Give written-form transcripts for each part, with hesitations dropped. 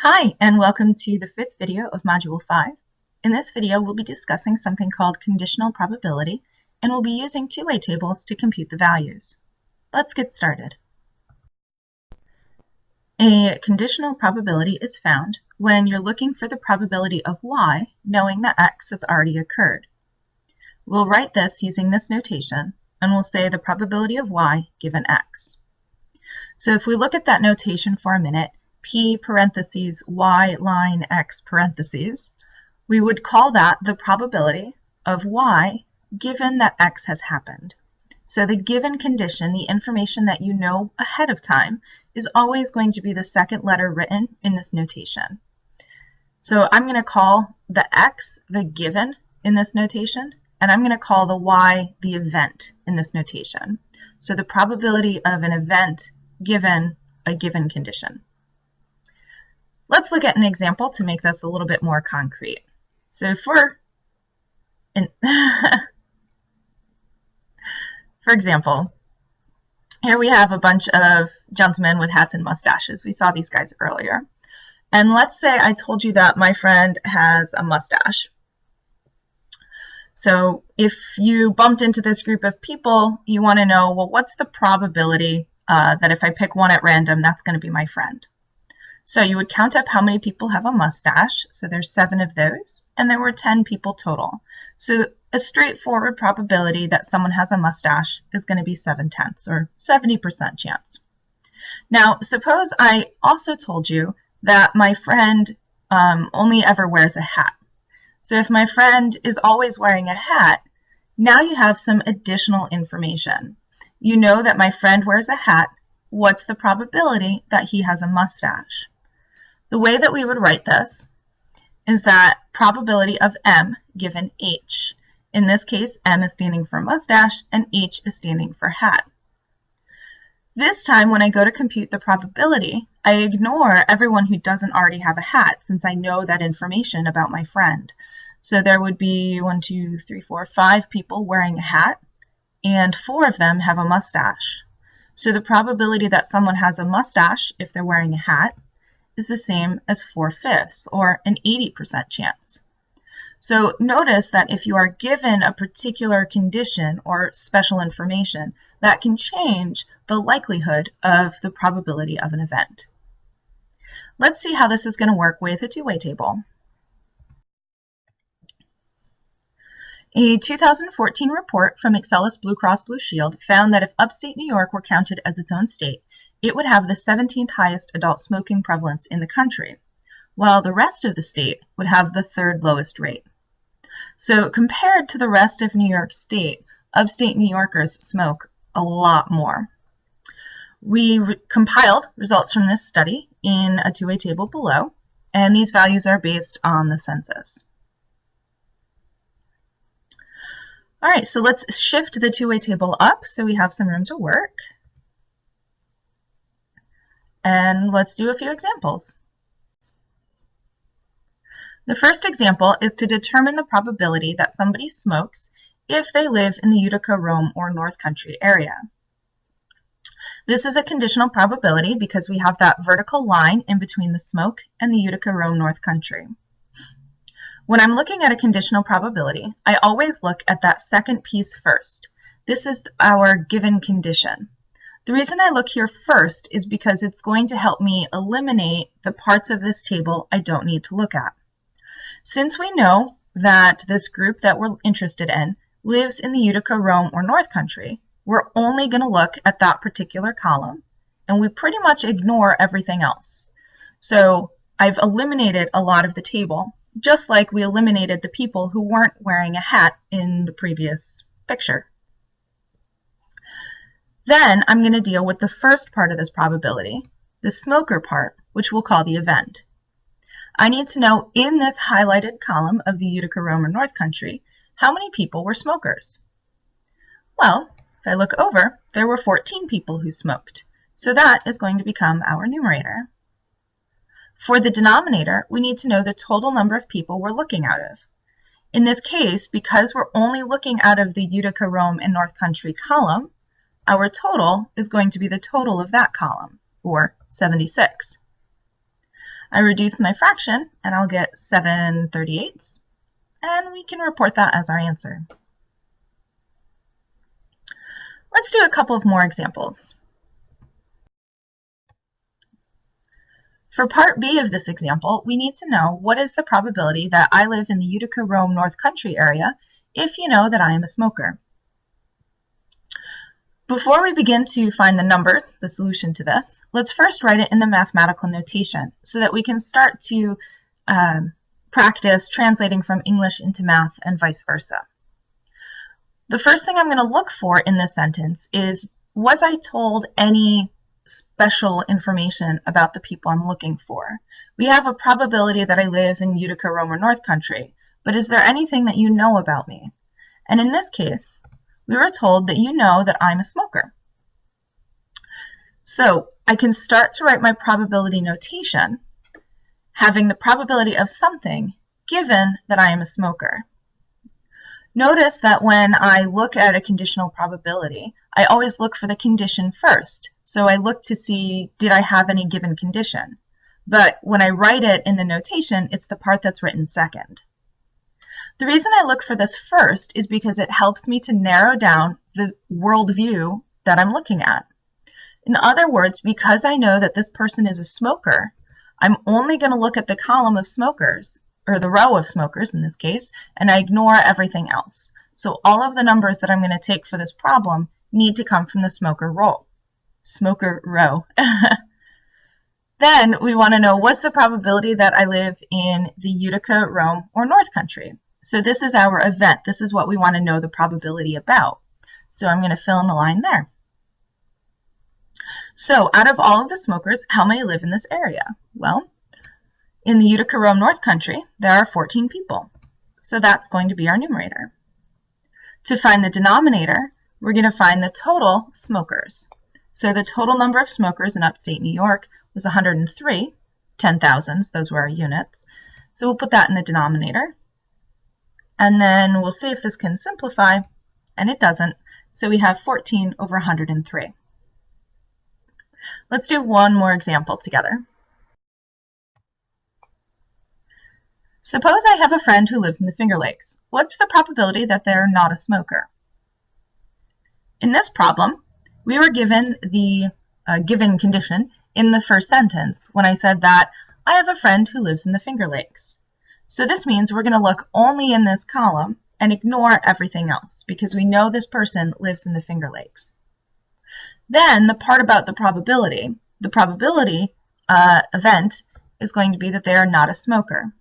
Hi, and welcome to the fifth video of Module 5. In this video, we'll be discussing something called conditional probability, and we'll be using two-way tables to compute the values. Let's get started. A conditional probability is found when you're looking for the probability of y, knowing that x has already occurred. We'll write this using this notation, and we'll say the probability of y given x. So if we look at that notation for a minute, p parentheses y line x parentheses, we would call that the probability of y given that x has happened. So the given condition, the information that you know ahead of time, is always going to be the second letter written in this notation. So I'm going to call the x the given in this notation, and I'm going to call the y the event in this notation. So the probability of an event given a given condition. Let's look at an example to make this a little bit more concrete. So for example, here we have a bunch of gentlemen with hats and mustaches. We saw these guys earlier. And let's say I told you that my friend has a mustache. So if you bumped into this group of people, you want to know, well, what's the probability that if I pick one at random, that's going to be my friend? So you would count up how many people have a mustache. So there's 7 of those, and there were 10 people total. So a straightforward probability that someone has a mustache is going to be 7/10, or 70% chance. Now, suppose I also told you that my friend only ever wears a hat. So if my friend is always wearing a hat, now you have some additional information. You know that my friend wears a hat. What's the probability that he has a mustache? The way that we would write this is that probability of m given h. In this case, m is standing for mustache and h is standing for hat. This time when I go to compute the probability, I ignore everyone who doesn't already have a hat since I know that information about my friend. So there would be 1, 2, 3, 4, 5 people wearing a hat, and 4 of them have a mustache. So the probability that someone has a mustache if they're wearing a hat is the same as 4/5, or an 80% chance. So notice that if you are given a particular condition or special information, that can change the likelihood of the probability of an event. Let's see how this is going to work with a two-way table. A 2014 report from Excellus Blue Cross Blue Shield found that if upstate New York were counted as its own state, it would have the 17th highest adult smoking prevalence in the country, while the rest of the state would have the 3rd lowest rate. So compared to the rest of New York State, upstate New Yorkers smoke a lot more. We compiled results from this study in a two-way table below, and these values are based on the census. All right, so let's shift the two-way table up so we have some room to work. And let's do a few examples. The first example is to determine the probability that somebody smokes if they live in the Utica, Rome, or North Country area. This is a conditional probability because we have that vertical line in between the smoke and the Utica, Rome, North Country. When I'm looking at a conditional probability, I always look at that second piece first. This is our given condition. The reason I look here first is because it's going to help me eliminate the parts of this table I don't need to look at. Since we know that this group that we're interested in lives in the Utica, Rome, or North Country, we're only going to look at that particular column, and we pretty much ignore everything else. So I've eliminated a lot of the table, just like we eliminated the people who weren't wearing a hat in the previous picture. Then I'm going to deal with the first part of this probability, the smoker part, which we'll call the event. I need to know in this highlighted column of the Utica, Rome, or North Country, how many people were smokers? Well, if I look over, there were 14 people who smoked, so that is going to become our numerator. For the denominator, we need to know the total number of people we're looking out of. In this case, because we're only looking out of the Utica, Rome, and North Country column, our total is going to be the total of that column, or 76. I reduce my fraction and I'll get 7/38, and we can report that as our answer. Let's do a couple of more examples. For part B of this example, we need to know what is the probability that I live in the Utica-Rome North Country area if you know that I am a smoker. Before we begin to find the numbers, the solution to this, let's first write it in the mathematical notation so that we can start to practice translating from English into math and vice versa. The first thing I'm going to look for in this sentence is, was I told any special information about the people I'm looking for? We have a probability that I live in Utica, Rome, or North Country, but is there anything that you know about me? And in this case, we were told that you know that I'm a smoker. So I can start to write my probability notation, having the probability of something given that I am a smoker. Notice that when I look at a conditional probability, I always look for the condition first. So I look to see, did I have any given condition? But when I write it in the notation, it's the part that's written second. The reason I look for this first is because it helps me to narrow down the worldview that I'm looking at. In other words, because I know that this person is a smoker, I'm only going to look at the column of smokers, or the row of smokers in this case, and I ignore everything else. So all of the numbers that I'm going to take for this problem need to come from the smoker row. Then we want to know, what's the probability that I live in the Utica, Rome, or North Country? So this is our event. This is what we want to know the probability about. So I'm going to fill in the line there. So out of all of the smokers, how many live in this area? Well, in the Utica, Rome, North Country, there are 14 people. So that's going to be our numerator. To find the denominator, we're going to find the total smokers. So the total number of smokers in upstate New York was 103, 10,000s, those were our units. So we'll put that in the denominator. And then we'll see if this can simplify, and it doesn't. So we have 14 over 103. Let's do one more example together. Suppose I have a friend who lives in the Finger Lakes. What's the probability that they're not a smoker? In this problem, we were given the given condition in the first sentence when I said that I have a friend who lives in the Finger Lakes. So this means we're going to look only in this column and ignore everything else because we know this person lives in the Finger Lakes. Then the part about the probability event is going to be that they are not a smoker.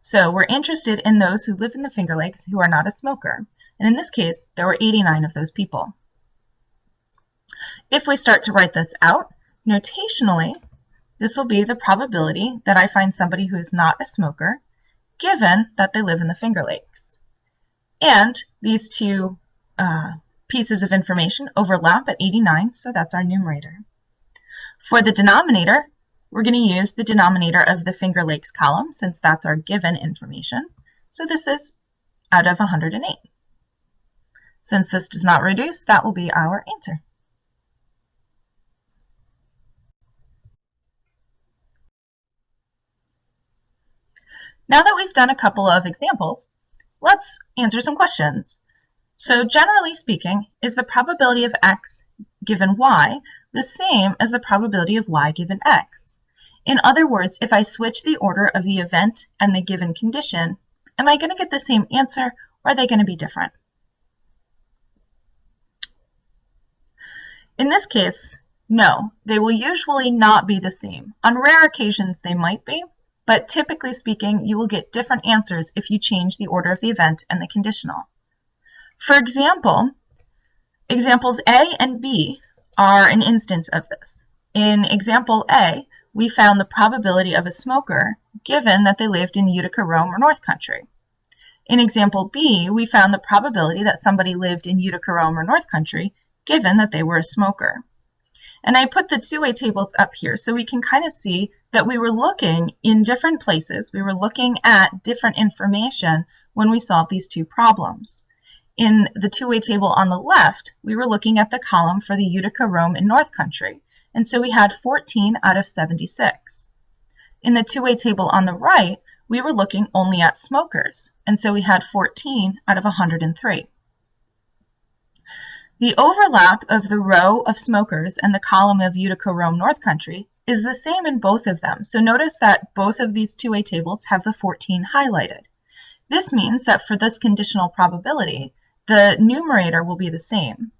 So we're interested in those who live in the Finger Lakes who are not a smoker. And in this case, there were 89 of those people. If we start to write this out, notationally, this will be the probability that I find somebody who is not a smoker, given that they live in the Finger Lakes. And these two pieces of information overlap at 89, so that's our numerator. For the denominator, we're going to use the denominator of the Finger Lakes column, since that's our given information. So this is out of 108. Since this does not reduce, that will be our answer. Now that we've done a couple of examples, let's answer some questions. So generally speaking, is the probability of x given y the same as the probability of y given x? In other words, if I switch the order of the event and the given condition, am I going to get the same answer, or are they going to be different? In this case, no, they will usually not be the same. On rare occasions, they might be, but typically speaking, you will get different answers if you change the order of the event and the conditional. For example, examples A and B are an instance of this. In example A, we found the probability of a smoker given that they lived in Utica, Rome, or North Country. In example B, we found the probability that somebody lived in Utica, Rome, or North Country given that they were a smoker. And I put the two-way tables up here so we can kind of see that we were looking in different places. We were looking at different information when we solved these two problems. In the two-way table on the left, we were looking at the column for the Utica, Rome, and North Country. And so we had 14 out of 76. In the two-way table on the right, we were looking only at smokers, and so we had 14 out of 103. The overlap of the row of smokers and the column of Utica, Rome, North Country is the same in both of them. So notice that both of these two-way tables have the 14 highlighted. This means that for this conditional probability, the numerator will be the same.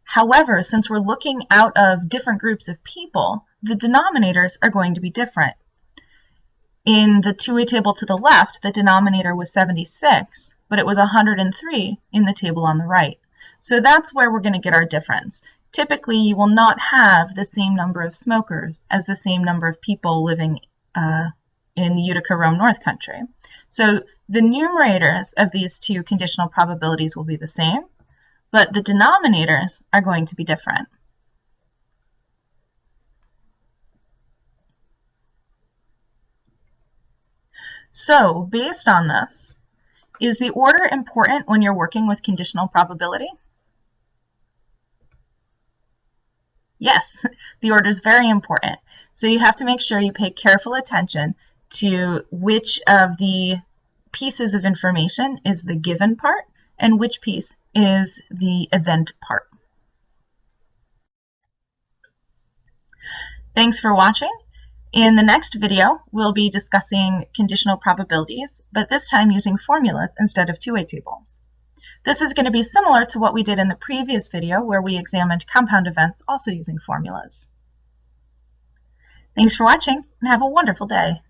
However, since we're looking out of different groups of people, the denominators are going to be different. In the two-way table to the left, the denominator was 76, but it was 103 in the table on the right. So that's where we're going to get our difference. Typically, you will not have the same number of smokers as the same number of people living in the Utica, Rome, North Country. So the numerators of these two conditional probabilities will be the same, but the denominators are going to be different. So based on this, is the order important when you're working with conditional probability? Yes, the order is very important. So you have to make sure you pay careful attention to which of the pieces of information is the given part and which piece is the event part. Thanks for watching. In the next video, we'll be discussing conditional probabilities, but this time using formulas instead of two-way tables. This is going to be similar to what we did in the previous video where we examined compound events also using formulas. Thanks for watching and have a wonderful day.